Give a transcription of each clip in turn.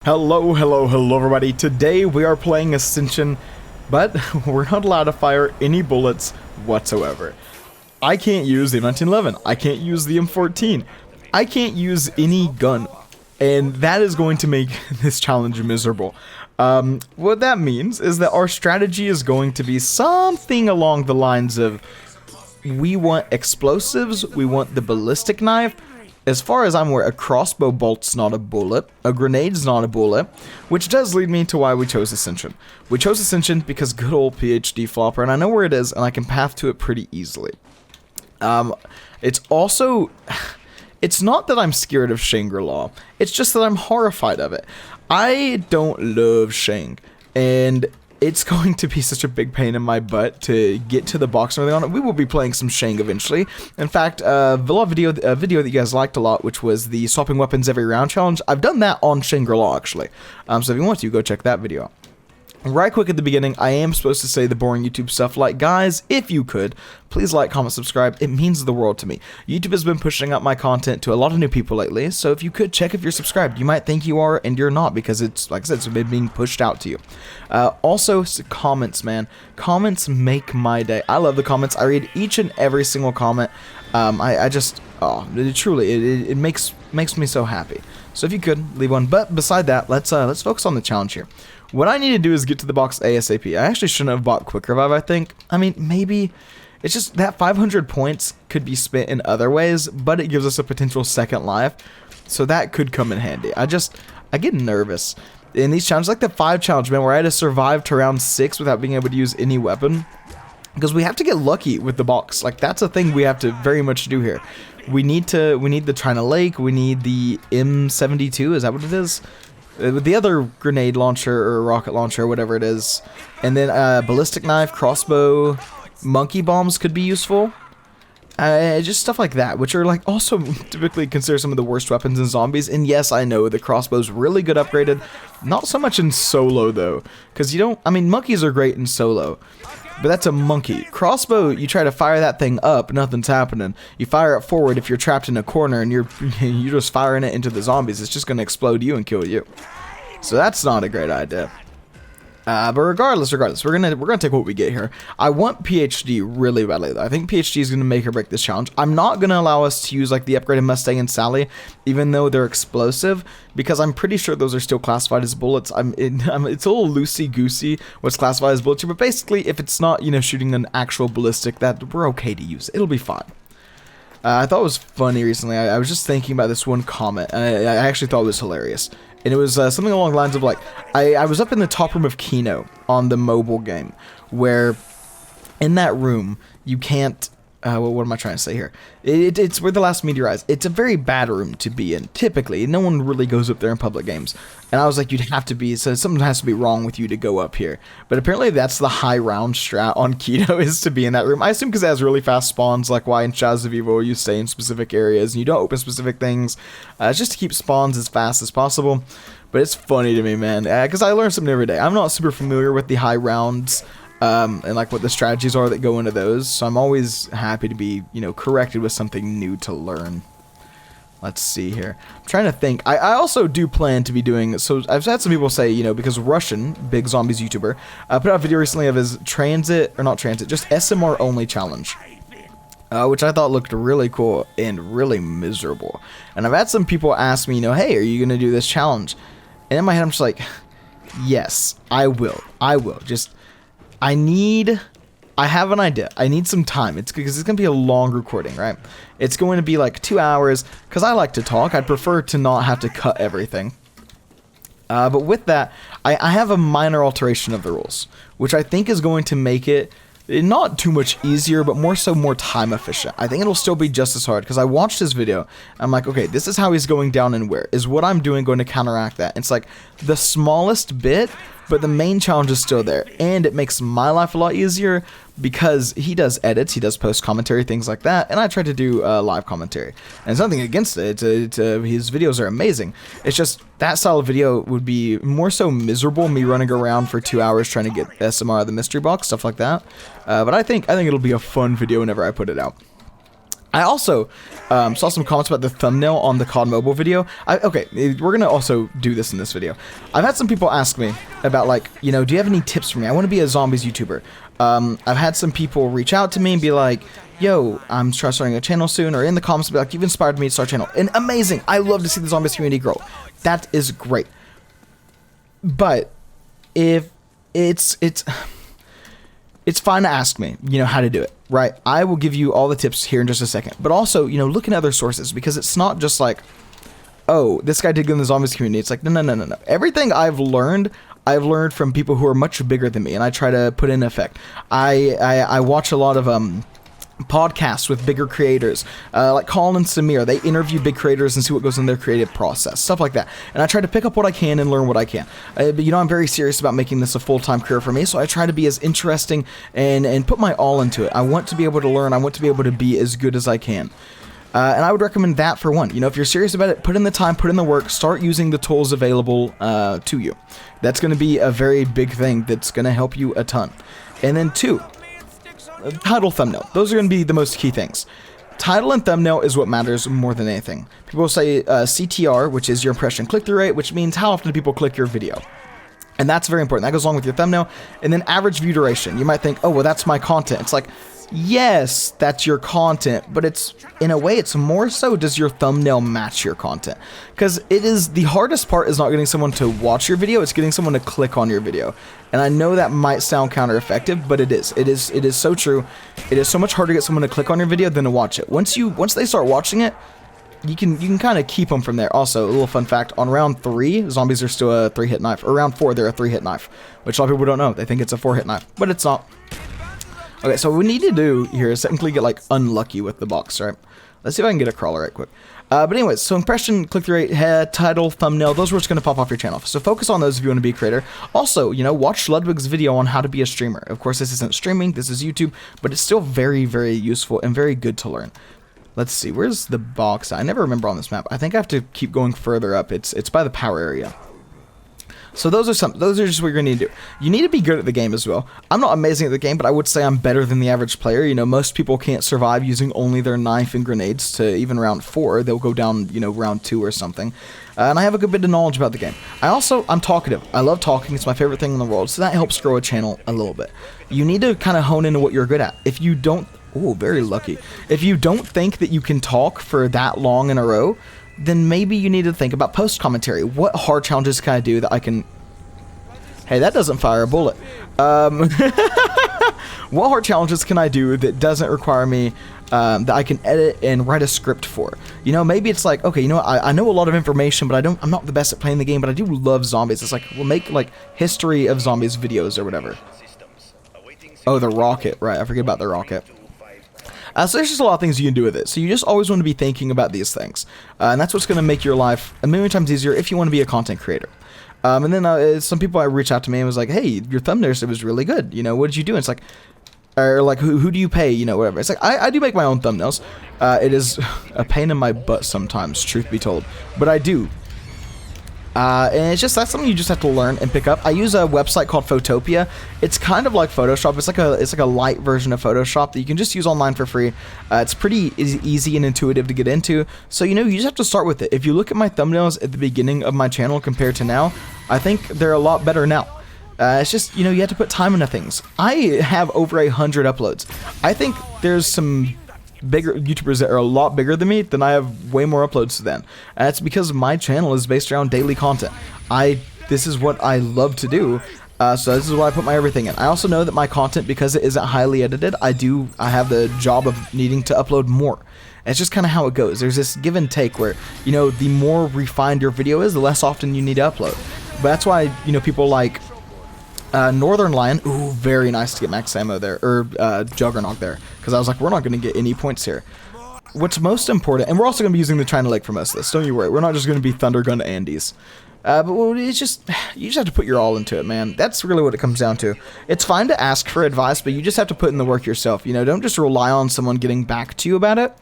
Hello everybody. Today we are playing Ascension, but we're not allowed to fire any bullets whatsoever. I can't use the M1911, I can't use the M14, I can't use any gun, and that is going to make this challenge miserable. What that means is that our strategy is going to be something along the lines of, we want explosives, we want the ballistic knife. As far as I'm aware, a crossbow bolt's not a bullet, a grenade's not a bullet, which does lead me to why we chose Ascension. We chose Ascension because good old PhD flopper, and I know where it is, and I can path to it pretty easily. It's also, it's not that I'm scared of Shangri-La, it's just that I'm horrified of it. I don't love Shang, and it's going to be such a big pain in my butt to get to the box and everything on it. We will be playing some Shang eventually. In fact, a video that you guys liked a lot, which was the swapping weapons every round challenge. I've done that on Shangri-La actually. So if you want to, go check that video out. Right quick at the beginning, I am supposed to say the boring YouTube stuff like, guys, if you could, please like, comment, subscribe. It means the world to me. YouTube has been pushing up my content to a lot of new people lately, so if you could, check if you're subscribed. You might think you are, and you're not, because it's, like I said, it's been being pushed out to you. Also, comments, man. Comments make my day. I love the comments. I read each and every single comment. I just, it makes me so happy. So if you could, leave one. But beside that, let's focus on the challenge here. What I need to do is get to the box ASAP. I actually shouldn't have bought Quick Revive, I think. I mean, maybe. It's just that 500 points could be spent in other ways, but it gives us a potential second life. So that could come in handy. I get nervous. In these challenges, like the 5 challenge, man, where I had to survive to round 6 without being able to use any weapon. Because we have to get lucky with the box. Like, that's a thing we have to very much do here. We need the China Lake, we need the M72, is that what it is? With the other grenade launcher or rocket launcher, whatever it is. And then ballistic knife, crossbow, monkey bombs could be useful. Just stuff like that, which are like also typically considered some of the worst weapons in zombies. And yes, I know the crossbow's really good upgraded. Not so much in solo though, because monkeys are great in solo. But that's a monkey. Crossbow, you try to fire that thing up, nothing's happening. You fire it forward if you're trapped in a corner and you're just firing it into the zombies. It's just going to explode you and kill you. So that's not a great idea. But regardless, we're gonna take what we get here. I want PhD really badly though. I think PhD is gonna make or break this challenge. I'm not gonna allow us to use like the upgraded Mustang and Sally, even though they're explosive, because I'm pretty sure those are still classified as bullets. It's a little loosey goosey what's classified as bullets, but basically, if it's not shooting an actual ballistic, that we're okay to use. It'll be fine. I thought it was funny recently. I was just thinking about this one comment, and I actually thought it was hilarious. And it was something along the lines of like, I was up in the top room of Kino on the mobile game, where in that room, you can't, what am I trying to say here? It's where the last meteorites. It's a very bad room to be in, typically. No one really goes up there in public games. And I was like, you'd have to be, so something has to be wrong with you to go up here. But apparently that's the high round strat on Kino, is to be in that room. I assume because it has really fast spawns, like why in Shadows of Evil you stay in specific areas and you don't open specific things. Just to keep spawns as fast as possible. But it's funny to me, man, because I learn something every day. I'm not super familiar with the high rounds and like what the strategies are that go into those. So I'm always happy to be, corrected with something new to learn. Let's see here. I'm trying to think. I also do plan to be doing, so I've had some people say, because Russian, big zombies YouTuber, put out a video recently of his just SMR only challenge. Which I thought looked really cool and really miserable. And I've had some people ask me, hey, are you going to do this challenge? And in my head, I'm just like, yes, I will. I have an idea. I need some time. It's because it's going to be a long recording, right? It's going to be like 2 hours, because I like to talk. I'd prefer to not have to cut everything. But with that, I have a minor alteration of the rules, which I think is going to make it not too much easier, but more time efficient. I think it'll still be just as hard, because I watched his video. I'm like, okay, this is how he's going down and where. Is what I'm doing going to counteract that? It's like the smallest bit, but the main challenge is still there. And it makes my life a lot easier, because he does edits, he does post commentary, things like that. And I try to do live commentary. And there's nothing against it. His videos are amazing. It's just that style of video would be more so miserable, me running around for 2 hours trying to get SMR of the mystery box, stuff like that. But I think it'll be a fun video whenever I put it out. I also saw some comments about the thumbnail on the COD Mobile video. Okay, we're going to also do this in this video. I've had some people ask me about, like, you know, do you have any tips for me? I want to be a zombies YouTuber. I've had some people reach out to me and be like, yo, I'm starting a channel soon, or in the comments be like, you've inspired me to start a channel. And amazing! I love to see the zombies community grow. That is great. But if it's fine to ask me, you know, how to do it, right? I will give you all the tips here in just a second. But also, you know, look at other sources, because it's not just like, oh, this guy did good in the zombies community. It's like, no. Everything I've learned from people who are much bigger than me, and I try to put in effect. I watch a lot of podcasts with bigger creators, like Colin and Samir. They interview big creators and see what goes in their creative process, stuff like that. And I try to pick up what I can and learn what I can. But you know, I'm very serious about making this a full-time career for me, so I try to be as interesting and put my all into it. I want to be able to learn. I want to be able to be as good as I can. And I would recommend that for one. You know, if you're serious about it, put in the time, put in the work, start using the tools available to you. That's going to be a very big thing that's going to help you a ton. And then 2, title, thumbnail. Those are going to be the most key things. Title and thumbnail is what matters more than anything. People say CTR, which is your impression click-through rate, which means how often do people click your video. And that's very important. That goes along with your thumbnail. And then average view duration. You might think, oh, well, that's my content. It's like, yes, that's your content, but it's, in a way, it's more so does your thumbnail match your content? Because it is, the hardest part is not getting someone to watch your video, it's getting someone to click on your video. And I know that might sound counter-effective, but it is so true. It is so much harder to get someone to click on your video than to watch it. Once they start watching it, you can kind of keep them from there. Also, a little fun fact, on round 3, zombies are still a 3-hit knife. Or round 4, they're a 3-hit knife, which a lot of people don't know. They think it's a 4-hit knife, but it's not. Okay, so what we need to do here is technically get, like, unlucky with the box, right? Let's see if I can get a crawler right quick. But anyways, so impression, click-through rate, head, title, thumbnail, those are what's going to pop off your channel. So focus on those if you want to be a creator. Also, you know, watch Ludwig's video on how to be a streamer. Of course, this isn't streaming, this is YouTube, but it's still very, very useful and very good to learn. Let's see, where's the box? I never remember on this map. I think I have to keep going further up. It's by the power area. So those are just what you're going to need to do. You need to be good at the game as well. I'm not amazing at the game, but I would say I'm better than the average player. You know, most people can't survive using only their knife and grenades to even round 4. They'll go down, you know, round 2 or something. And I have a good bit of knowledge about the game. I'm talkative. I love talking. It's my favorite thing in the world. So that helps grow a channel a little bit. You need to kind of hone into what you're good at. If you don't, oh, very lucky. If you don't think that you can talk for that long in a row, then maybe you need to think about post commentary. What hard challenges can I do that I can... Hey, that doesn't fire a bullet. What hard challenges can I do that doesn't require me, that I can edit and write a script for? You know, maybe it's like, okay, you know, I know a lot of information, but I'm not the best at playing the game, but I do love zombies. It's like, we'll make, like, history of zombies videos or whatever. Oh, the rocket, right, I forget about the rocket. So there's just a lot of things you can do with it. So you just always want to be thinking about these things. And that's what's going to make your life a million times easier if you want to be a content creator. And then some people reached out to me and was like, hey, your thumbnail was really good. You know, what did you do? And it's like, or like, who do you pay? You know, whatever. It's like, I do make my own thumbnails. It is a pain in my butt sometimes, truth be told. But I do. And it's just, that's something you just have to learn and pick up. I use a website called Photopia. It's kind of like Photoshop. It's like a light version of Photoshop that you can just use online for free. It's pretty easy and intuitive to get into. So, you know, you just have to start with it. If you look at my thumbnails at the beginning of my channel compared to now, I think they're a lot better now. It's just, you know, you have to put time into things. I have over 100 uploads. I think there's some bigger YouTubers that are a lot bigger than me, then I have way more uploads to them. And that's because my channel is based around daily content. This is what I love to do, so this is why I put my everything in. I also know that my content, because it isn't highly edited, I have the job of needing to upload more. And it's just kind of how it goes. There's this give and take where, you know, the more refined your video is, the less often you need to upload. But that's why, you know, people like Northern Lion, ooh, very nice to get max ammo there, or Juggernaut there, because I was like, we're not going to get any points here. What's most important, and we're also going to be using the China Lake for most of this, don't you worry, we're not just going to be Thundergun Andes. But it's just, you just have to put your all into it, man. That's really what it comes down to. It's fine to ask for advice, but you just have to put in the work yourself, you know, don't just rely on someone getting back to you about it.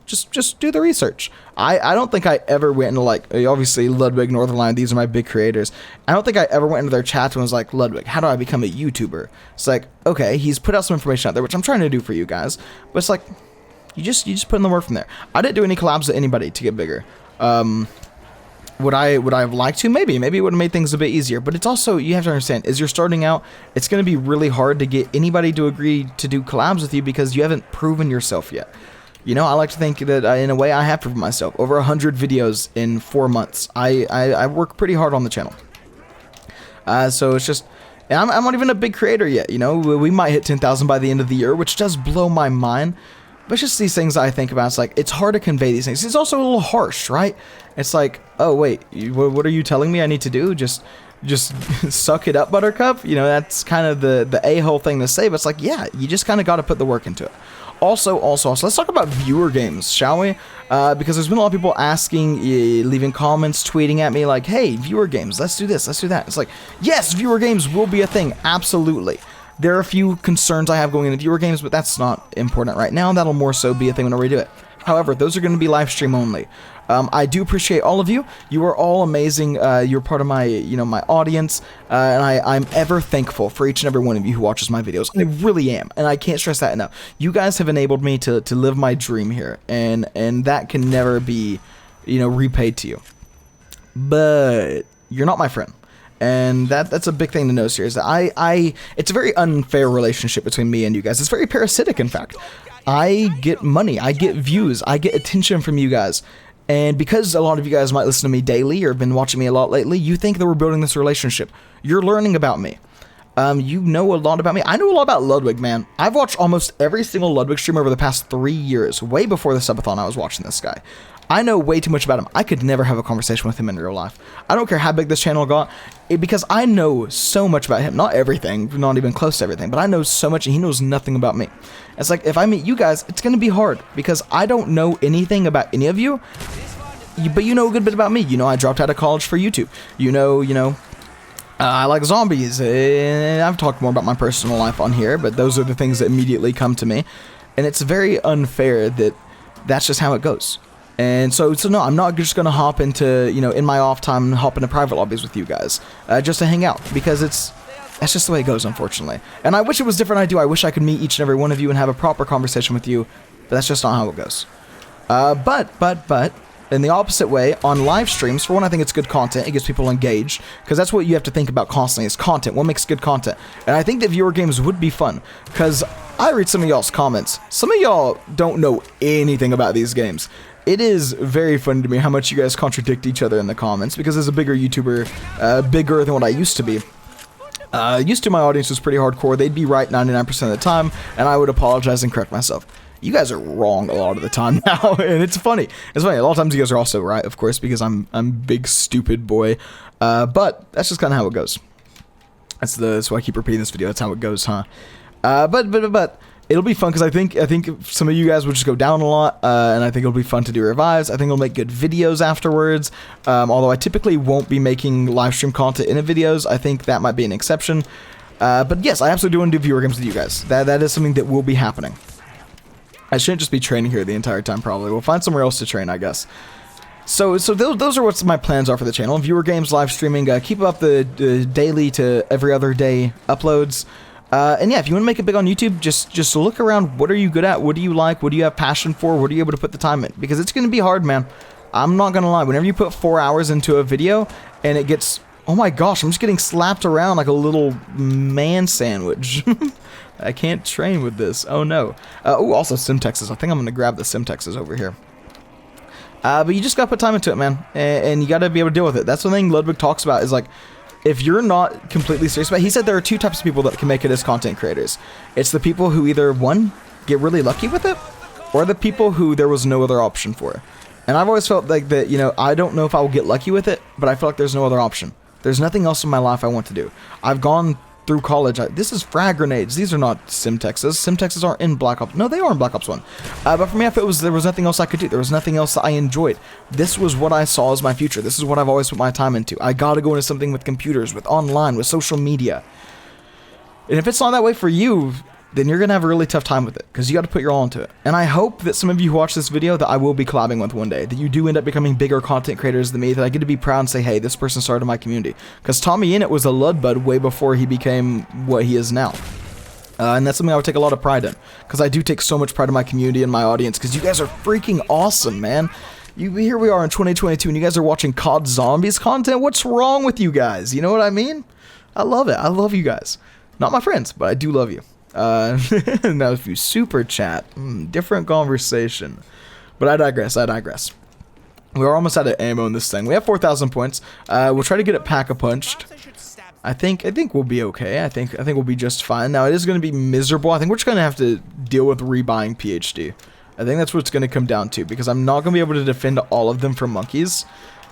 Just do the research. I don't think I ever went into, like, obviously Ludwig, Northern Lion, these are my big creators. I don't think I ever went into their chats and was like, Ludwig, how do I become a YouTuber? It's like, okay, he's put out some information out there, which I'm trying to do for you guys, but it's like, You just put in the work from there. I didn't do any collabs with anybody to get bigger. Would I have liked to? Maybe it would have made things a bit easier. But it's also, you have to understand, as you're starting out, it's going to be really hard to get anybody to agree to do collabs with you because you haven't proven yourself yet. You know, I like to think that in a way I have proven myself. Over 100 videos in 4 months. I work pretty hard on the channel. So it's just, and I'm not even a big creator yet. You know, we might hit 10,000 by the end of the year, which does blow my mind. But it's just these things I think about. It's like, it's hard to convey these things. It's also a little harsh, right? It's like, oh, wait, what are you telling me I need to do? Just suck it up, Buttercup? You know, that's kind of the a-hole thing to say. But it's like, yeah, you just kind of got to put the work into it. Also, let's talk about viewer games, shall we? Because there's been a lot of people asking, leaving comments, tweeting at me like, hey, viewer games, let's do this, let's do that. It's like, yes, viewer games will be a thing, absolutely. There are a few concerns I have going into viewer games, but that's not important right now. That'll more so be a thing whenever we do it. However, those are going to be live stream only. I do appreciate all of you. You are all amazing. You're part of my, my audience, and I'm ever thankful for each and every one of you who watches my videos. I really am, and I can't stress that enough. You guys have enabled me to live my dream here, and that can never be, repaid to you. But you're not my friend. And that's a big thing to know, seriously. It's a very unfair relationship between me and you guys. It's very parasitic, in fact. I get money, I get views, I get attention from you guys. And because a lot of you guys might listen to me daily or have been watching me a lot lately, you think that we're building this relationship. You're learning about me. You know a lot about me. I know a lot about Ludwig, man. I've watched almost every single Ludwig stream over the past 3 years. Way before the subathon, I was watching this guy. I know way too much about him. I could never have a conversation with him in real life. I don't care how big this channel got, because I know so much about him. Not everything, not even close to everything, but I know so much and he knows nothing about me. It's like, if I meet you guys, it's going to be hard, because I don't know anything about any of you, but you know a good bit about me. You know I dropped out of college for YouTube. I like zombies, and I've talked more about my personal life on here, but those are the things that immediately come to me, and it's very unfair that that's just how it goes. And so no, I'm not just going to hop into, in my off time, hop into private lobbies with you guys, just to hang out, because that's just the way it goes, unfortunately. And I wish it was different. I wish I could meet each and every one of you and have a proper conversation with you, but that's just not how it goes. But, in the opposite way, on live streams, for one, I think it's good content. It gets people engaged, because that's what you have to think about constantly, is content. What makes good content? And I think that viewer games would be fun, because I read some of y'all's comments. Some of y'all don't know anything about these games. It is very funny to me how much you guys contradict each other in the comments, because as a bigger YouTuber, bigger than what I used to be, used to my audience was pretty hardcore. They'd be right 99% of the time, and I would apologize and correct myself. You guys are wrong a lot of the time now, and it's funny. It's funny. A lot of times you guys are also right, of course, because I'm big stupid boy. But that's just kind of how it goes. That's why I keep repeating this video. That's how it goes, huh? But it'll be fun, because I think some of you guys will just go down a lot, and I think it'll be fun to do revives. I think it'll make good videos afterwards. Although I typically won't be making live stream content in the videos, I think that might be an exception. But yes, I absolutely do want to do viewer games with you guys. That is something that will be happening. I shouldn't just be training here the entire time, probably. We'll find somewhere else to train, I guess. So those are what my plans are for the channel. Viewer games, live streaming, keep up the daily to every other day uploads. And yeah, if you want to make it big on YouTube, just look around. What are you good at? What do you like? What do you have passion for? What are you able to put the time in? Because it's going to be hard, man. I'm not going to lie. Whenever you put 4 hours into a video and it gets... Oh my gosh, I'm just getting slapped around like a little man sandwich. I can't train with this. Oh no. Also Simtexes. I think I'm going to grab the Simtexes over here. But you just got to put time into it, man. And you got to be able to deal with it. That's one thing Ludwig talks about, is like, if you're not completely serious about it, he said there are 2 types of people that can make it as content creators. It's the people who either, one, get really lucky with it, or the people who there was no other option for. And I've always felt like that, I don't know if I will get lucky with it, but I feel like there's no other option. There's nothing else in my life I want to do. I've gone through college. This is frag grenades. These are not Simtexes. Simtexes aren't in Black Ops. No, they are in Black Ops 1. But for me, I felt there was nothing else I could do. There was nothing else that I enjoyed. This was what I saw as my future. This is what I've always put my time into. I gotta go into something with computers, with online, with social media. And if it's not that way for you, then you're gonna have a really tough time with it, because you got to put your all into it. And I hope that some of you who watch this video that I will be collabing with one day, that you do end up becoming bigger content creators than me, that I get to be proud and say, hey, this person started my community. Because Tommy Innit was a Ludbud way before he became what he is now. And that's something I would take a lot of pride in, because I do take so much pride in my community and my audience, because you guys are freaking awesome, man. Here we are in 2022, and you guys are watching Cod Zombies content. What's wrong with you guys? You know what I mean? I love it. I love you guys. Not my friends, but I do love you. Now if you super chat, different conversation. But I digress. We're almost out of ammo in this thing. We have 4,000 points. We'll try to get it pack-a-punched. I think we'll be okay. I think we'll be just fine. Now it is going to be miserable. I think we're just going to have to deal with rebuying PhD. I think that's what it's going to come down to, because I'm not going to be able to defend all of them from monkeys.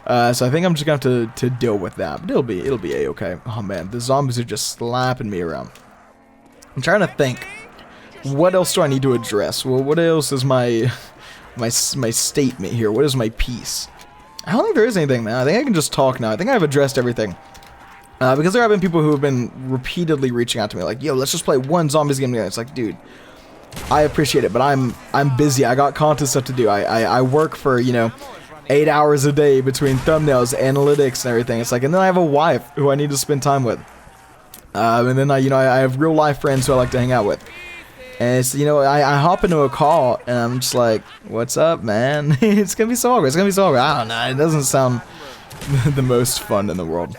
So I think I'm just going to have to deal with that. But it'll be a-okay. Oh man, the zombies are just slapping me around. I'm trying to think. What else do I need to address? Well, what else is my statement here? What is my piece? I don't think there is anything, man. I think I can just talk now. I think I've addressed everything. Because there have been people who have been repeatedly reaching out to me like, yo, let's just play one zombies game together. It's like, dude, I appreciate it, but I'm busy. I got content stuff to do. I work for, 8 hours a day between thumbnails, analytics, and everything. It's like, and then I have a wife who I need to spend time with. And then I have real life friends who I like to hang out with. And it's, I hop into a call and I'm just like, what's up, man? It's going to be so awkward. I don't know. It doesn't sound the most fun in the world.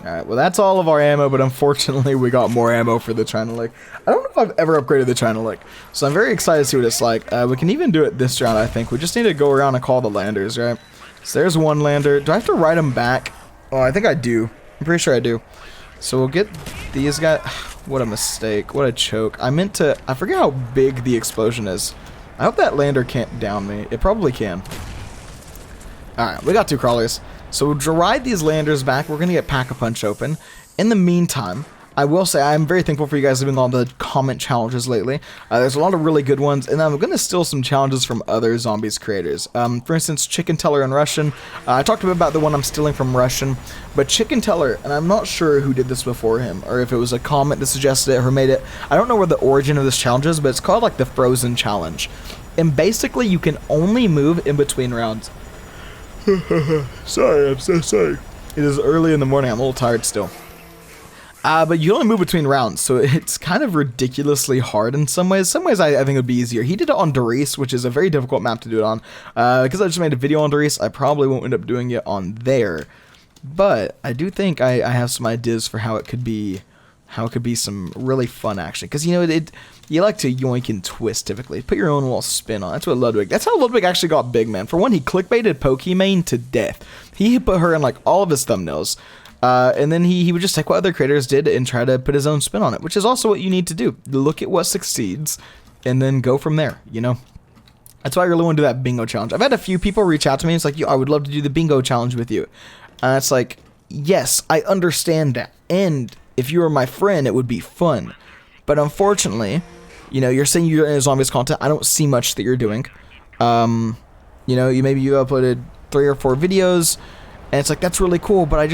Alright, well that's all of our ammo, but unfortunately we got more ammo for the China Lick. I don't know if I've ever upgraded the China Lick, so I'm very excited to see what it's like. We can even do it this round, I think. We just need to go around and call the landers, right? So there's one lander. Do I have to write them back? Oh, I think I do. I'm pretty sure I do. So we'll get these guys. What a mistake. What a choke. I forget how big the explosion is. I hope that lander can't down me. It probably can. Alright, we got 2 crawlers. So we'll ride these landers back. We're going to get Pack-a-Punch open. In the meantime, I will say I'm very thankful for you guys doing all the comment challenges lately. There's a lot of really good ones, and I'm going to steal some challenges from other Zombies creators. For instance, Chicken Teller and Russian. I talked a bit about the one I'm stealing from Russian, but Chicken Teller, and I'm not sure who did this before him, or if it was a comment that suggested it or made it. I don't know where the origin of this challenge is, but it's called like the Frozen Challenge. And basically, you can only move in between rounds. Sorry, I'm so sorry. It is early in the morning. I'm a little tired still. But you only move between rounds, so it's kind of ridiculously hard in some ways. Some ways I think it would be easier. He did it on Doris, which is a very difficult map to do it on. Because I just made a video on Doris, I probably won't end up doing it on there. But I do think I have some ideas for how it could be some really fun action. Because, you like to yoink and twist typically. Put your own little spin on it. That's how Ludwig actually got big, man. For one, he clickbaited Pokimane to death. He put her in like all of his thumbnails. And then he would just take what other creators did and try to put his own spin on it, which is also what you need to do. Look at what succeeds and then go from there, That's why I really want to do that bingo challenge. I've had a few people reach out to me. It's like, yo, I would love to do the bingo challenge with you. It's like, yes, I understand that. And if you were my friend, it would be fun. But unfortunately, you're saying you're in Zombies content. I don't see much that you're doing. Maybe you uploaded 3 or 4 videos, and it's like, that's really cool, but I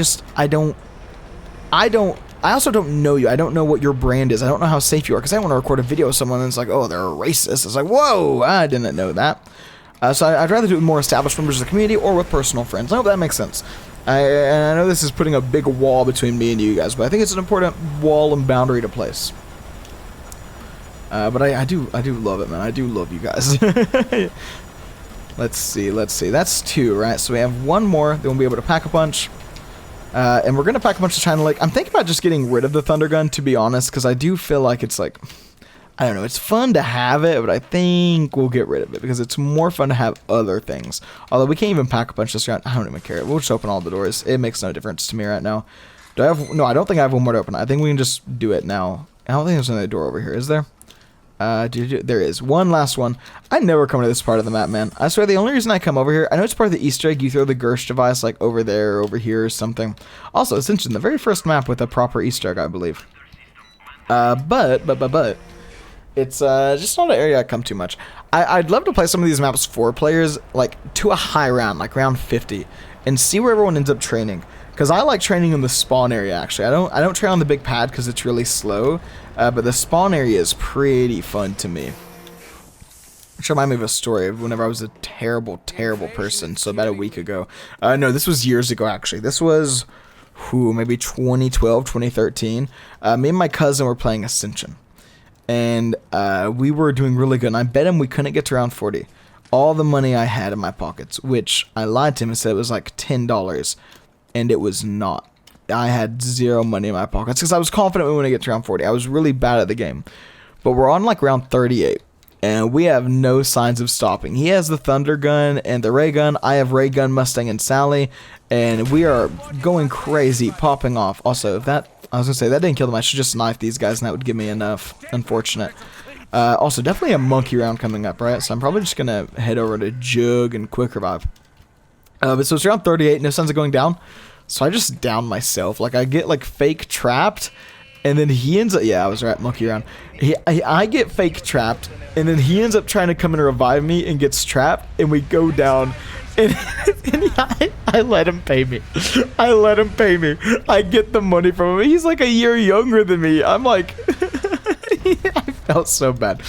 also don't know you. I don't know what your brand is. I don't know how safe you are, because I want to record a video with someone and it's like, oh, they're a racist. It's like, whoa, I didn't know that. So I'd rather do it with more established members of the community or with personal friends. I hope that makes sense. And I know this is putting a big wall between me and you guys, but I think it's an important wall and boundary to place. But I do love it, man. I do love you guys. Let's see. That's 2, right? So we have 1 more. Then we'll be able to Pack-a-Punch. And we're going to Pack-a-Punch to China Lake. I'm thinking about just getting rid of the Thunder Gun, to be honest, because I do feel like it's like, I don't know, it's fun to have it, but I think we'll get rid of it because it's more fun to have other things. Although we can't even Pack-a-Punch this round. I don't even care. We'll just open all the doors. It makes no difference to me right now. No, I don't think I have 1 more to open. I think we can just do it now. I don't think there's another door over here, is there? There is. One last one. I never come to this part of the map, man. I swear the only reason I come over here, I know it's part of the Easter egg, you throw the Gersh device like over there or over here or something. Also, Ascension, the very first map with a proper Easter egg, I believe. But it's just not an area I come to much. I'd love to play some of these maps for players, like to a high round, like round 50, and see where everyone ends up training. Because I like training in the spawn area, actually. I don't train on the big pad because it's really slow. But the spawn area is pretty fun to me. Which reminded me of a story of whenever I was a terrible, terrible person. So about a week ago. No, this was years ago, actually. This was, maybe 2012, 2013. Me and my cousin were playing Ascension. and we were doing really good. And I bet him we couldn't get to round 40. All the money I had in my pockets, which I lied to him and said it was like $10, and it was not. I had zero money in my pockets because I was confident we were going to get to round 40. I was really bad at the game. But we're on like round 38, and we have no signs of stopping. He has the Thunder Gun and the Ray Gun. I have Ray Gun, Mustang, and Sally, and we are going crazy, popping off. Also, I was going to say, that didn't kill them. I should just knife these guys, and that would give me enough. Unfortunate. Also, definitely a monkey round coming up, right? So I'm probably just going to head over to Jug and Quick Revive. But so it's around 38, no signs of going down. So I just down myself. Like, I get, like, fake trapped, and then he ends up... Yeah, I was right, monkey round. I get fake trapped, and then he ends up trying to come and revive me and gets trapped, and we go down. And I let him pay me. I let him pay me. I get the money from him. He's like a year younger than me. I'm like... I felt so bad.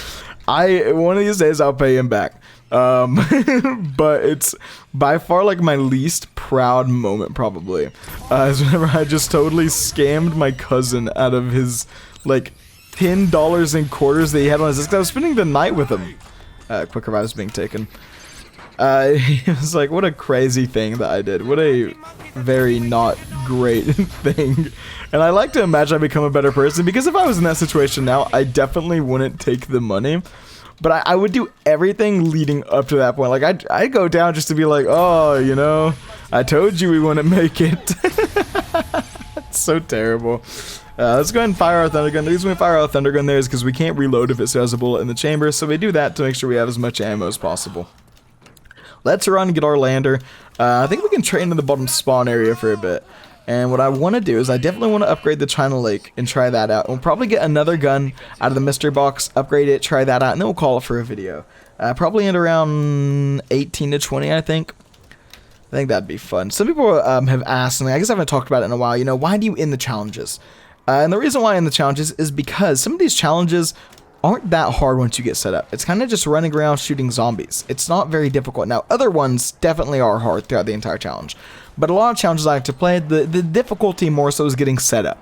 One of these days I'll pay him back. But it's by far like my least proud moment probably. Is whenever I just totally scammed my cousin out of his like $10 in quarters that he had on his desk. I was spending the night with him. Quick Revive was being taken. It was like, what a crazy thing that I did. What a very not great thing. And I like to imagine I become a better person, because if I was in that situation now, I definitely wouldn't take the money. But I would do everything leading up to that point. Like, I'd go down just to be like, oh, you know, I told you we wouldn't make it. It's so terrible. Let's go ahead and fire our Thunder Gun. The reason we fire our Thunder Gun there is because we can't reload if it still has a bullet in the chamber. So we do that to make sure we have as much ammo as possible. Let's run and get our lander. I think we can train in the bottom spawn area for a bit. And what I want to do is I definitely want to upgrade the China Lake and try that out. We'll probably get another gun out of the mystery box, upgrade it, try that out, and then we'll call it for a video. Probably at around 18 to 20, I think. I think that'd be fun. Some people have asked me, I guess I haven't talked about it in a while, you know, why do you end the challenges? And the reason why I end the challenges is because some of these challenges aren't that hard once you get set up. It's kind of just running around shooting zombies. It's not very difficult. Now, other ones definitely are hard throughout the entire challenge. But a lot of challenges I like to play, the difficulty more so is getting set up.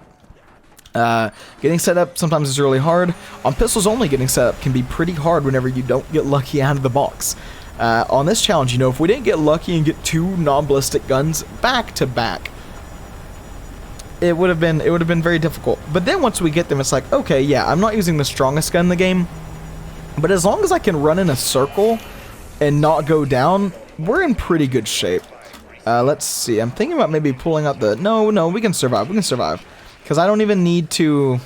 Getting set up sometimes is really hard. On pistols only, getting set up can be pretty hard whenever you don't get lucky out of the box. On this challenge, you know, if we didn't get lucky and get 2 non-ballistic guns back to back, it would have been very difficult. But then once we get them, it's like, okay, yeah, I'm not using the strongest gun in the game, but as long as I can run in a circle and not go down, we're in pretty good shape. Let's see. I'm thinking about maybe pulling out the... No, we can survive. We can survive. Because I don't even need to...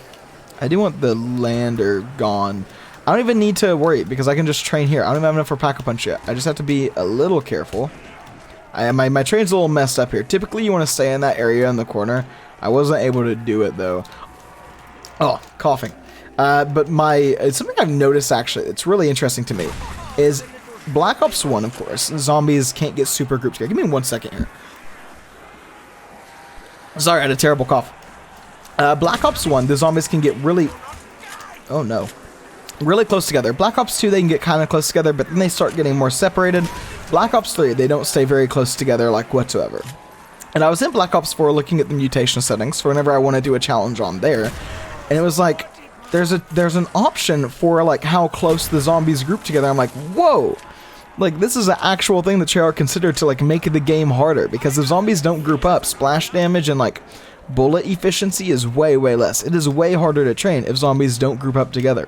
I do want the lander gone. I don't even need to worry because I can just train here. I don't even have enough for Pack-a-Punch yet. I just have to be a little careful. My train's a little messed up here. Typically, you want to stay in that area in the corner. I wasn't able to do it, though. Oh, coughing. But something I've noticed, actually, it's really interesting to me, is Black Ops 1, of course. Zombies can't get super grouped together. Give me 1 second here. Sorry, I had a terrible cough. Black Ops 1, the zombies can get really... Oh, no. Really close together. Black Ops 2, they can get kind of close together, but then they start getting more separated. Black Ops 3, they don't stay very close together, like, whatsoever. And I was in Black Ops 4 looking at the mutation settings for whenever I want to do a challenge on there. And it was like, there's an option for, like, how close the zombies group together. I'm like, whoa! Like, this is an actual thing that Treyarch considered to, like, make the game harder. Because if zombies don't group up, splash damage and, like, bullet efficiency is way, way less. It is way harder to train if zombies don't group up together.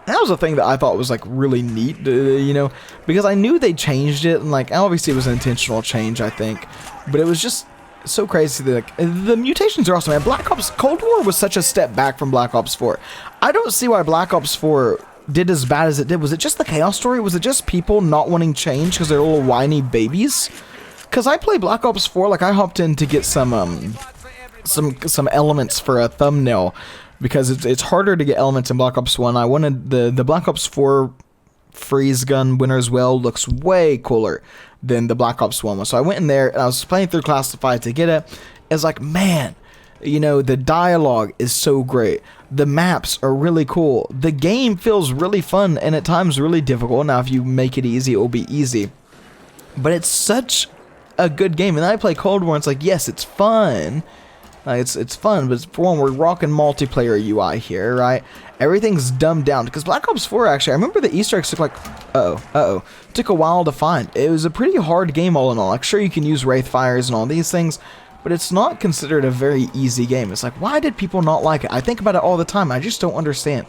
And that was a thing that I thought was, like, really neat, you know, because I knew they changed it, and, like, obviously it was an intentional change, I think, but it was just so crazy that, like, the mutations are awesome, man. Black Ops Cold War was such a step back from Black Ops 4. I don't see why Black Ops 4 did as bad as it did. Was it just the chaos story? Was it just people not wanting change because they're little whiny babies? Because I play Black Ops 4, like, I hopped in to get some elements for a thumbnail, because it's harder to get elements in Black Ops 1. I wanted the Black Ops 4 freeze gun Winter's Well looks way cooler than the Black Ops 1 one. So I went in there and I was playing through Classified to get it. It's like, man, you know, the dialogue is so great. The maps are really cool. The game feels really fun and at times really difficult. Now, if you make it easy, it will be easy. But it's such a good game. And then I play Cold War and it's like, yes, it's fun. It's fun, but for one, we're rocking multiplayer UI here, right? Everything's dumbed down, because Black Ops 4, actually, I remember the Easter eggs took like, took a while to find. It was a pretty hard game all in all. Like, sure, you can use Wraith Fires and all these things, but it's not considered a very easy game. It's like, why did people not like it? I think about it all the time. I just don't understand.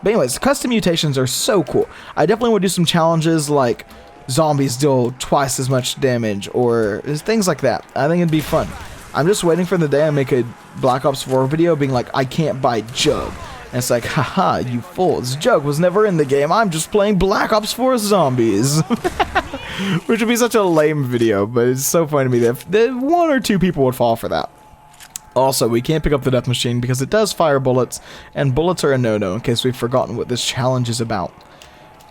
But anyways, custom mutations are so cool. I definitely would do some challenges like zombies deal twice as much damage or things like that. I think it'd be fun. I'm just waiting for the day I make a Black Ops 4 video being like, I can't buy Jug. And it's like, haha, you fools. Jug was never in the game. I'm just playing Black Ops 4 Zombies. Which would be such a lame video, but it's so funny to me that one or two people would fall for that. Also, we can't pick up the death machine because it does fire bullets, and bullets are a no-no in case we've forgotten what this challenge is about.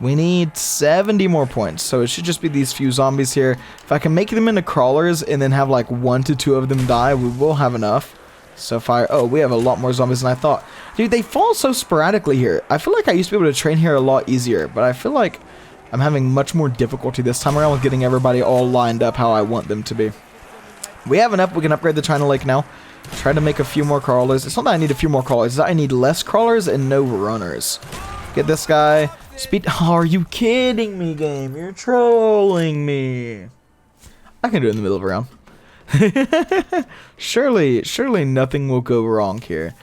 We need 70 more points, so it should just be these few zombies here. If I can make them into crawlers and then have like 1 to 2 of them die, we will have enough. So fire. Oh, we have a lot more zombies than I thought. Dude, they fall so sporadically here. I feel like I used to be able to train here a lot easier, but I feel like I'm having much more difficulty this time around with getting everybody all lined up how I want them to be. We have enough. We can upgrade the China Lake now. Try to make a few more crawlers. It's not that I need a few more crawlers. It's that I need less crawlers and no runners. Get this guy. Speed. Oh, are you kidding me, game? You're trolling me. I can do it in the middle of a round. surely nothing will go wrong here.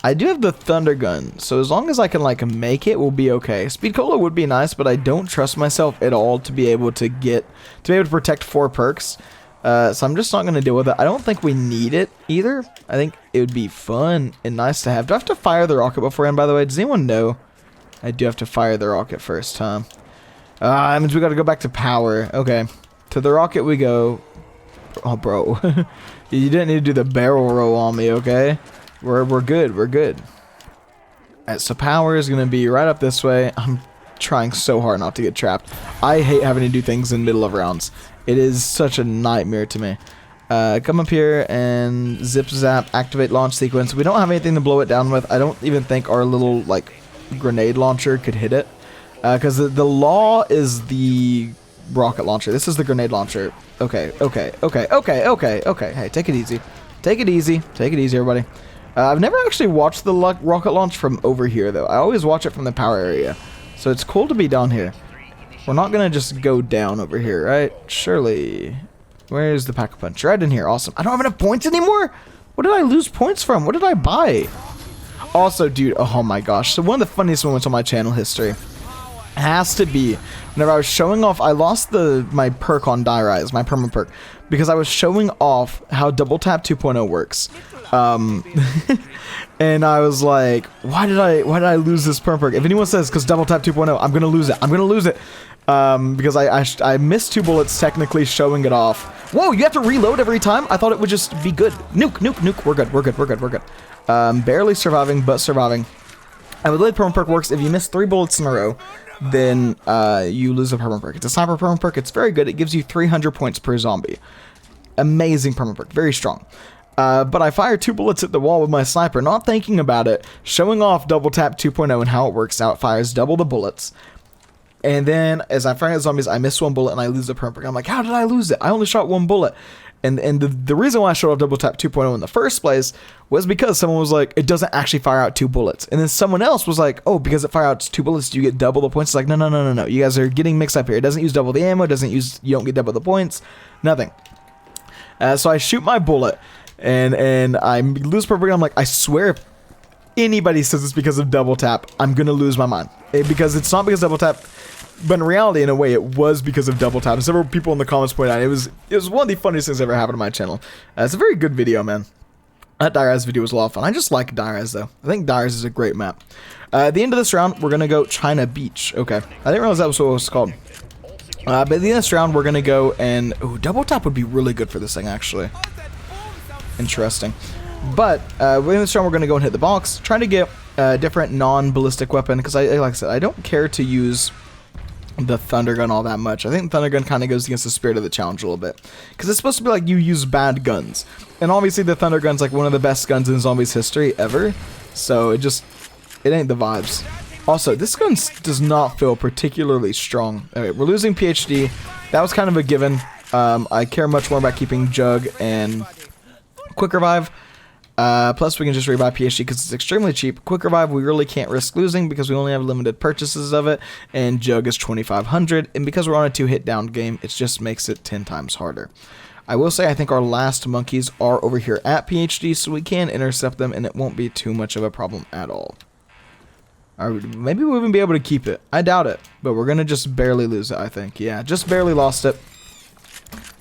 I do have the thunder gun, so as long as I can like make it, we'll be okay. Speed cola would be nice, but I don't trust myself at all to be able to protect 4 perks. So I'm just not going to deal with it. I don't think we need it either. I think it would be fun and nice to have. Do I have to fire the rocket beforehand, by the way? Does anyone know? I do have to fire the rocket first, huh? That means we got to go back to power. Okay. To the rocket we go. Oh, bro. You didn't need to do the barrel roll on me, okay? We're good. We're good. Alright, so power is going to be right up this way. I'm trying so hard not to get trapped. I hate having to do things in the middle of rounds. It is such a nightmare to me. Come up here and zip zap, activate launch sequence. We don't have anything to blow it down with. I don't even think our little like grenade launcher could hit it. Because the law is the rocket launcher. This is the grenade launcher. Okay. Hey, take it easy. Take it easy. Take it easy, everybody. I've never actually watched the rocket launch from over here, though. I always watch it from the power area. So it's cool to be down here. We're not going to just go down over here, right? Surely. Where's the pack-a-punch? Right in here. Awesome. I don't have enough points anymore? What did I lose points from? What did I buy? Also, dude, oh my gosh. So one of the funniest moments on my channel history has to be whenever I was showing off. I lost my perk on Die Rise, my perma perk, because I was showing off how Double Tap 2.0 works. And I was like, why did I lose this perma perk? If anyone says because Double Tap 2.0, I'm gonna lose it. I'm gonna lose it. Because I missed 2 bullets technically showing it off. Whoa, you have to reload every time? I thought it would just be good. Nuke. We're good. Barely surviving, but surviving. And the delayed perma perk works if you miss 3 bullets in a row, then you lose a perma perk. It's a sniper perma perk. It's very good. It gives you 300 points per zombie. Amazing perma perk. Very strong. But I fired 2 bullets at the wall with my sniper, not thinking about it, showing off Double Tap 2.0 and how it works out. It fires double the bullets. And then, as I fire at zombies, I miss 1 bullet and I lose the perma perk. I'm like, how did I lose it? I only shot 1 bullet. And the reason why I showed off Double Tap 2.0 in the first place was because someone was like, it doesn't actually fire out 2 bullets. And then someone else was like, oh, because it fires out 2 bullets, do you get double the points? It's like, no. You guys are getting mixed up here. It doesn't use double the ammo. You don't get double the points. Nothing. So I shoot my bullet and I lose perma perk. I'm like, I swear if anybody says it's because of Double Tap, I'm going to lose my mind. Because it's not because Double Tap. But in reality, in a way, it was because of Double Tap. And several people in the comments pointed out it was one of the funniest things that ever happened on my channel. It's a very good video, man. That Die Rise video was a lot of fun. I just like Die Rise, though. I think Die Rise is a great map. At the end of this round, we're going to go China Beach. Okay. I didn't realize that was what it was called. But at the end of this round, we're going to go and... Ooh, Double Tap would be really good for this thing, actually. Interesting. But in this round, we're going to go and hit the box. Trying to get a different non-ballistic weapon. Because, like I said, I don't care to use the thunder gun all that much. I think thunder gun kind of goes against the spirit of the challenge a little bit, because it's supposed to be like you use bad guns, and obviously the thunder gun's like one of the best guns in zombies history ever, so it ain't the vibes. Also, this gun does not feel particularly strong. Okay, we're losing PhD. That was kind of a given. I care much more about keeping Jug and Quick Revive. Plus, we can just rebuy PhD because it's extremely cheap. Quick Revive, we really can't risk losing because we only have limited purchases of it. And Jug is 2,500. And because we're on a 2-hit down game, it just makes it 10 times harder. I will say I think our last monkeys are over here at PhD, so we can intercept them and it won't be too much of a problem at all. Or maybe we'll even be able to keep it. I doubt it, but we're going to just barely lose it, I think. Yeah, just barely lost it.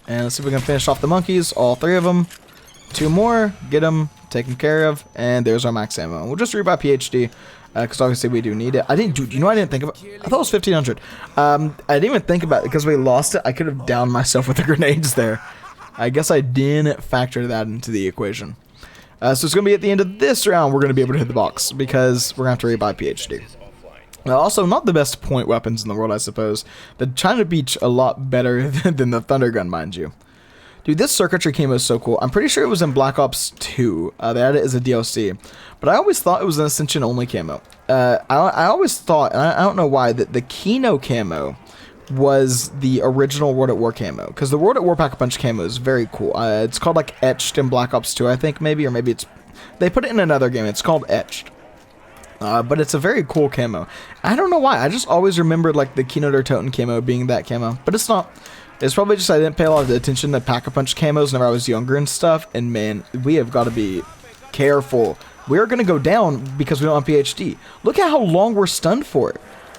And let's see if we can finish off the monkeys, all 3 of them. 2 more, get them taken care of, and there's our max ammo. And we'll just rebuy PhD, because obviously we do need it. I didn't, dude, you know I didn't think about it? I thought it was 1,500. I didn't even think about it, because we lost it. I could have downed myself with the grenades there. I guess I didn't factor that into the equation. So it's going to be at the end of this round, we're going to be able to hit the box, because we're going to have to rebuy PhD. Now, also, not the best point weapons in the world, I suppose. The China Beach a lot better than the Thunder Gun, mind you. Dude, this circuitry camo is so cool. I'm pretty sure it was in Black Ops 2. They had it as a DLC. But I always thought it was an Ascension only camo. I always thought, and I don't know why, that the Kino camo was the original World at War camo. Because the World at War Pack-a-Punch camo is very cool. It's called like Etched in Black Ops 2, I think, maybe. Or maybe it's... They put it in another game. It's called Etched. But it's a very cool camo. I don't know why. I just always remembered like the Kino der Toten camo being that camo. But it's not. It's probably just I didn't pay a lot of attention to Pack-a-Punch camos whenever I was younger and stuff. And man, we have got to be careful. We're going to go down because we don't have PhD. Look at how long we're stunned for.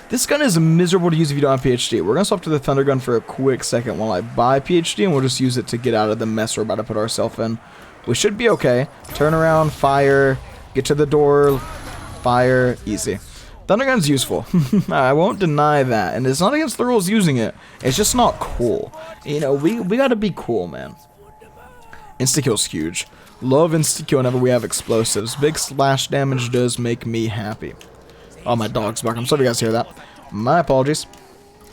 This gun is miserable to use if you don't have PhD. We're going to swap to the Thunder Gun for a quick second while I buy PhD. And we'll just use it to get out of the mess we're about to put ourselves in. We should be okay. Turn around, fire, get to the door, fire, easy. Thunder Gun's useful. I won't deny that. And it's not against the rules using it. It's just not cool. You know, we gotta be cool, man. Insta-kill's huge. Love insta-kill whenever we have explosives. Big splash damage does make me happy. Oh, my dog's barking. I'm sorry you guys hear that. My apologies.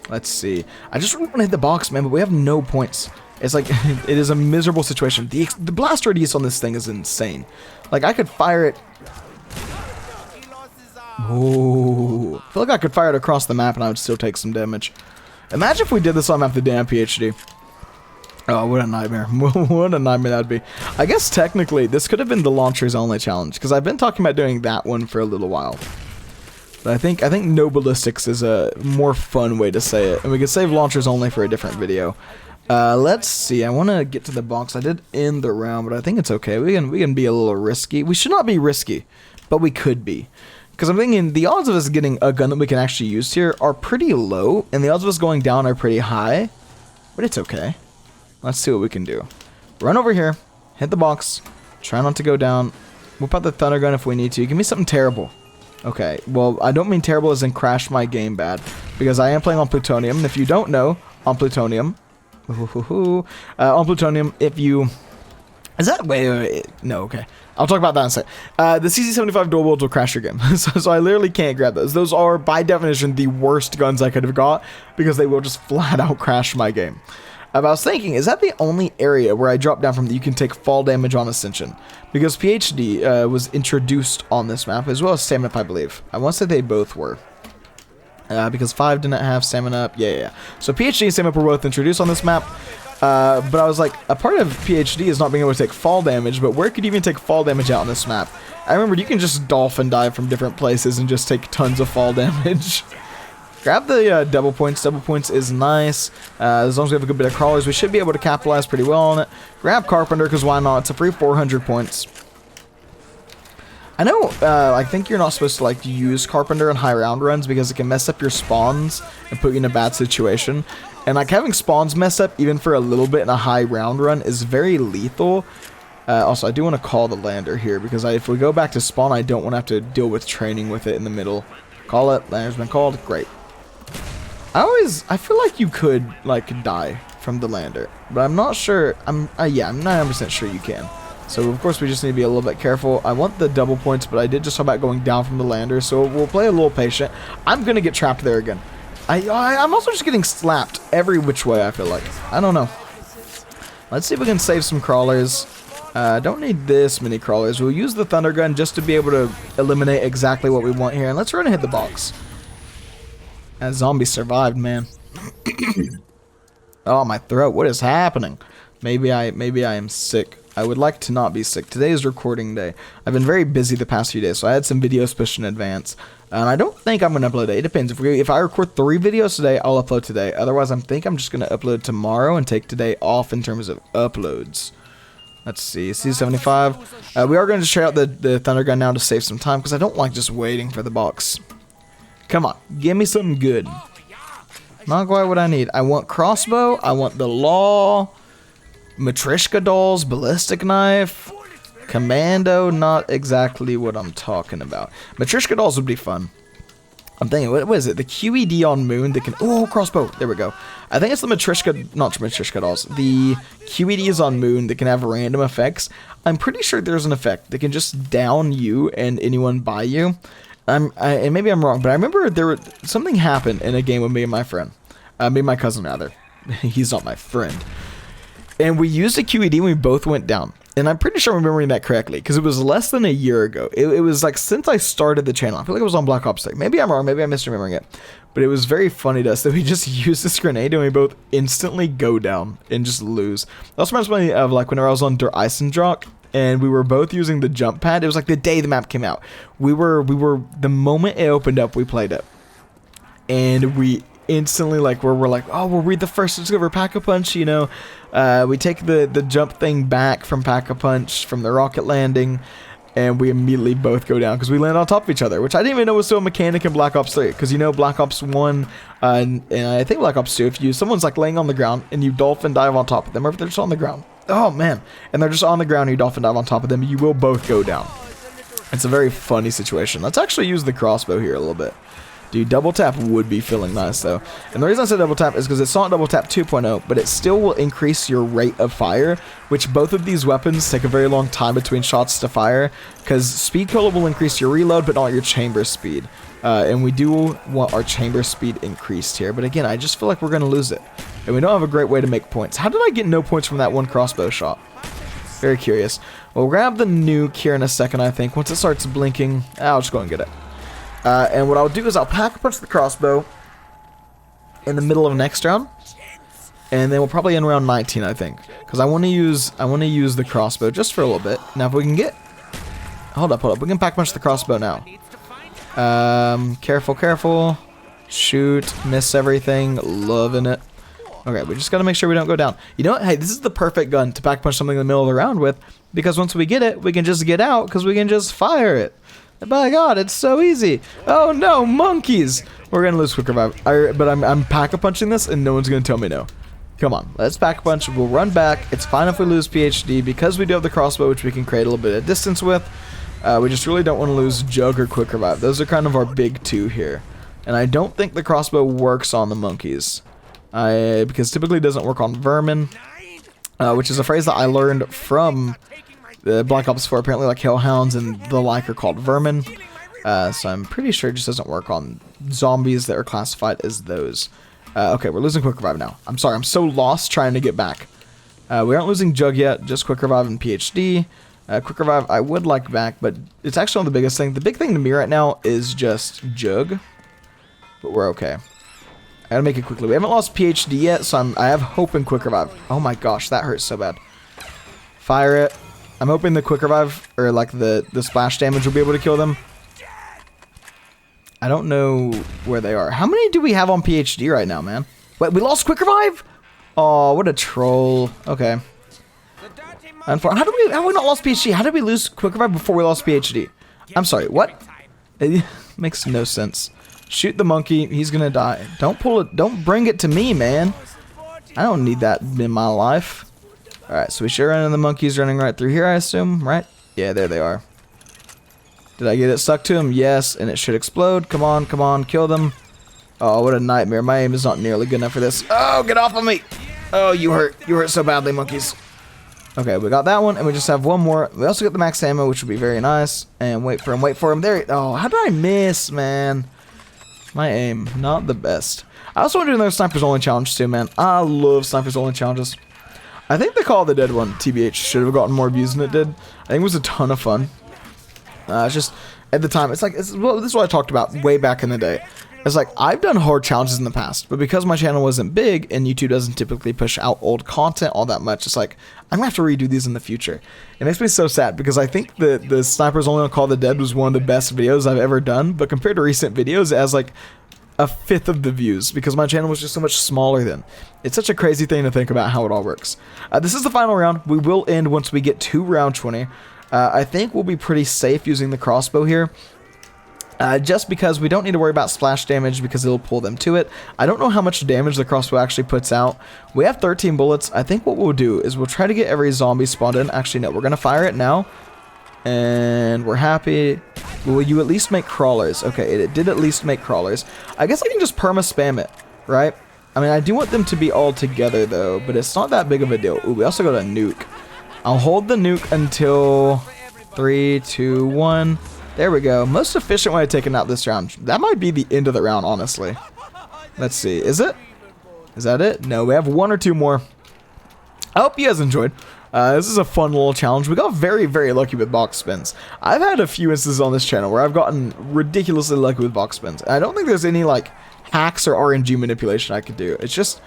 Let's see. I just really want to hit the box, man, but we have no points. It's like, it is a miserable situation. The blast radius on this thing is insane. Like, I could fire it. Ooh. I feel like I could fire it across the map and I would still take some damage. Imagine if we did this on map the damn PhD. Oh, what a nightmare. What a nightmare that would be. I guess technically this could have been the launchers only challenge, because I've been talking about doing that one for a little while. But I think no ballistics is a more fun way to say it. And we could save launchers only for a different video. Let's see. I want to get to the box. I did end the round, but I think it's okay. We can be a little risky. We should not be risky, but we could be. Because I'm thinking the odds of us getting a gun that we can actually use here are pretty low, and the odds of us going down are pretty high. But it's okay. Let's see what we can do. Run over here, hit the box, try not to go down, whip out the Thunder Gun if we need to. Give me something terrible. Okay, well, I don't mean terrible as in crash my game bad, because I am playing on Plutonium, and if you don't know, on Plutonium, if you... Is that... Wait, no, okay. I'll talk about that in a sec. The CZ75 dual wields will crash your game, so I literally can't grab those. Those are, by definition, the worst guns I could have got, because they will just flat out crash my game. I was thinking, is that the only area where I drop down from that you can take fall damage on Ascension? Because PhD was introduced on this map, as well as Stamina Up, I believe. I want to say they both were. Because 5 didn't have Stamina Up. Yeah. So PhD and Stamina Up were both introduced on this map. But I was like, a part of PhD is not being able to take fall damage, but where could you even take fall damage out on this map? I remember you can just dolphin dive from different places and just take tons of fall damage. Grab the double points. Double points is nice. As long as we have a good bit of crawlers, we should be able to capitalize pretty well on it. Grab Carpenter, because why not? It's a free 400 points. I know, I think you're not supposed to like use Carpenter in high round runs because it can mess up your spawns and put you in a bad situation. And like having spawns mess up even for a little bit in a high round run is very lethal. Also, I do want to call the lander here because if we go back to spawn, I don't want to have to deal with training with it in the middle. Call it. Lander's been called. Great. I feel like you could like die from the lander, but I'm not sure. Yeah, I'm 9% sure you can. So of course we just need to be a little bit careful. I want the double points, but I did just talk about going down from the lander, so we'll play a little patient. I'm gonna get trapped there again. I'm also just getting slapped every which way, I feel like. I don't know. Let's see if we can save some crawlers. Don't need this many crawlers. We'll use the Thunder Gun just to be able to eliminate exactly what we want here. And let's run and hit the box. That zombie survived, man. Oh, my throat. What is happening? Maybe I am sick. I would like to not be sick. Today is recording day. I've been very busy the past few days, so I had some videos pushed in advance. And I don't think I'm going to upload it. It depends. If I record 3 videos today, I'll upload today. Otherwise, I think I'm just going to upload tomorrow and take today off in terms of uploads. Let's see. C75. We are going to try out the Thunder Gun now to save some time, because I don't like just waiting for the box. Come on. Give me something good. Not quite what I need. I want crossbow. I want the law. Matryoshka dolls. Ballistic knife. Commando. Not exactly what I'm talking about. Matryoshka dolls would be fun. I'm thinking, what is it? The QED on Moon that can... Oh, crossbow. There we go. I think it's the Matryoshka... Not Matryoshka dolls. The QEDs on Moon that can have random effects. I'm pretty sure there's an effect that can just down you and anyone by you. And maybe I'm wrong, but I remember something happened in a game with me and my friend. Me and my cousin, rather. He's not my friend. And we used a QED and we both went down. And I'm pretty sure I'm remembering that correctly, because it was less than a year ago. It was like since I started the channel. I feel like it was on Black Ops 3. Maybe I'm wrong, maybe I'm misremembering it. But it was very funny to us that we just used this grenade and we both instantly go down and just lose. That also reminds me of like whenever I was on Der Eisendrock. And we were both using the jump pad. It was like the day the map came out. We were the moment it opened up, we played it. And we instantly like we're like, oh, we'll read the first discover Pack-a-Punch, you know. We take the jump thing back from Pack-a-Punch from the rocket landing, and we immediately both go down because we land on top of each other, which I didn't even know was still a mechanic in Black Ops 3. Because you know Black Ops 1 and I think Black Ops 2, if someone's like laying on the ground and you dolphin dive on top of them, or if they're just on the ground. Oh man, and they're just on the ground and you dolphin dive on top of them, you will both go down. It's a very funny situation. Let's actually use the crossbow here a little bit. Dude, double tap would be feeling nice though. And the reason I said double tap is because it's not double tap 2.0, but it still will increase your rate of fire, which both of these weapons take a very long time between shots to fire, because speed cola will increase your reload, but not your chamber speed. And we do want our chamber speed increased here, but again, I just feel like we're going to lose it. And we don't have a great way to make points. How did I get no points from that one crossbow shot? Very curious. We'll grab the nuke here in a second, I think. Once it starts blinking, I'll just go and get it. And what I'll do is I'll Pack-a-Punch the crossbow in the middle of next round. And then we'll probably end round 19, I think. Because I want to use the crossbow just for a little bit. Now if we can get... Hold up. We can Pack-a-Punch the crossbow now. Careful. Shoot. Miss everything. Loving it. Okay, we just gotta make sure we don't go down. You know what? Hey, this is the perfect gun to Pack-a-Punch something in the middle of the round with. Because once we get it, we can just get out. Because we can just fire it. By God, it's so easy. Oh no, monkeys. We're gonna lose quick revive. But I'm Pack-a-Punching this and no one's gonna tell me no. Come on, let's Pack-a-Punch. We'll run back. It's fine if we lose PhD because we do have the crossbow, which we can create a little bit of distance with. We just really don't want to lose Jug or quick revive. Those are kind of our big two here. And I don't think the crossbow works on the monkeys. Because typically it doesn't work on vermin. Which is a phrase that I learned from the Black Ops 4. Apparently like hellhounds and the like are called vermin. So I'm pretty sure it just doesn't work on zombies that are classified as those. Okay, we're losing quick revive now. I'm sorry, I'm so lost trying to get back. We aren't losing Jug yet, just quick revive and PhD. Quick revive I would like back, but it's actually not the biggest thing. The big thing to me right now is just Jug. But we're okay. I gotta make it quickly. We haven't lost PhD yet, so I have hope in quick revive. Oh my gosh, that hurts so bad. Fire it. I'm hoping the quick revive, or like the splash damage will be able to kill them. I don't know where they are. How many do we have on PhD right now, man? Wait, we lost quick revive? Oh, what a troll. Okay. How have we not lost PhD? How did we lose quick revive before we lost PhD? I'm sorry, what? It makes no sense. Shoot the monkey, he's gonna die. Don't pull it, don't bring it to me, man. I don't need that in my life. Alright, so we should run into the monkeys running right through here, I assume, right? Yeah, there they are. Did I get it stuck to him? Yes, and it should explode. Come on, kill them. Oh, what a nightmare. My aim is not nearly good enough for this. Oh, get off of me! Oh, you hurt so badly, monkeys. Okay, we got that one, and we just have one more. We also get the max ammo, which would be very nice. And wait for him. There. Oh, how did I miss, man? My aim, not the best. I also want to do another Snipers Only challenge too, man. I love Snipers Only challenges. I think the Call of the Dead one, TBH, should have gotten more views than it did. I think it was a ton of fun. It's just, at the time, well, this is what I talked about way back in the day. It's like, I've done hard challenges in the past, but because my channel wasn't big and YouTube doesn't typically push out old content all that much, it's like, I'm gonna have to redo these in the future. It makes me so sad because I think the Snipers Only on Call of the Dead was one of the best videos I've ever done, but compared to recent videos, it has like a fifth of the views because my channel was just so much smaller then. It's such a crazy thing to think about how it all works. This is the final round. We will end once we get to round 20. I think we'll be pretty safe using the crossbow here. Just because we don't need to worry about splash damage because it'll pull them to it. I don't know how much damage the crossbow actually puts out. We have 13 bullets. I think what we'll do is we'll try to get every zombie spawned in. Actually, no, we're going to fire it now. And we're happy. Will you at least make crawlers? Okay, it did at least make crawlers. I guess I can just perma-spam it, right? I mean, I do want them to be all together, though, but it's not that big of a deal. Ooh, we also got a nuke. I'll hold the nuke until 3, 2, 1... There we go. Most efficient way of taking out this round. That might be the end of the round, honestly. Let's see. Is it? Is that it? No, we have 1 or 2 more. I hope you guys enjoyed. This is a fun little challenge. We got very, very lucky with box spins. I've had a few instances on this channel where I've gotten ridiculously lucky with box spins. I don't think there's any, like, hacks or RNG manipulation I could do. It's just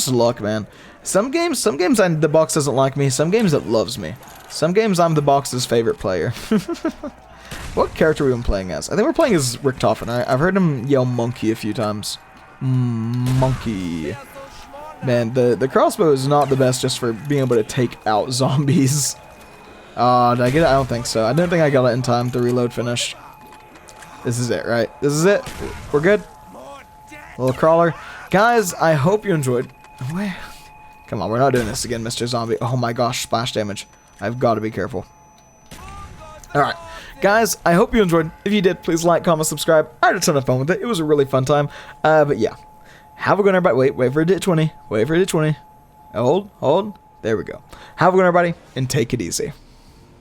luck, man. Some games the box doesn't like me. Some games it loves me. Some games I'm the box's favorite player. What character have we been playing as? I think we're playing as Richtofen. I've heard him yell monkey a few times. Monkey. Man, the crossbow is not the best just for being able to take out zombies. Did I get it? I don't think so. I don't think I got it in time. The reload finished. This is it, right? This is it. We're good. Little crawler. Guys, I hope you enjoyed. Where? Come on, we're not doing this again, Mr. Zombie. Oh my gosh, splash damage. I've got to be careful. Alright. Guys, I hope you enjoyed. If you did, please like, comment, subscribe. I had a ton of fun with it. It was a really fun time. But yeah. Have a good one, everybody. Wait for it to hit 20. Wait for it to hit 20. Hold. There we go. Have a good one, everybody, and take it easy.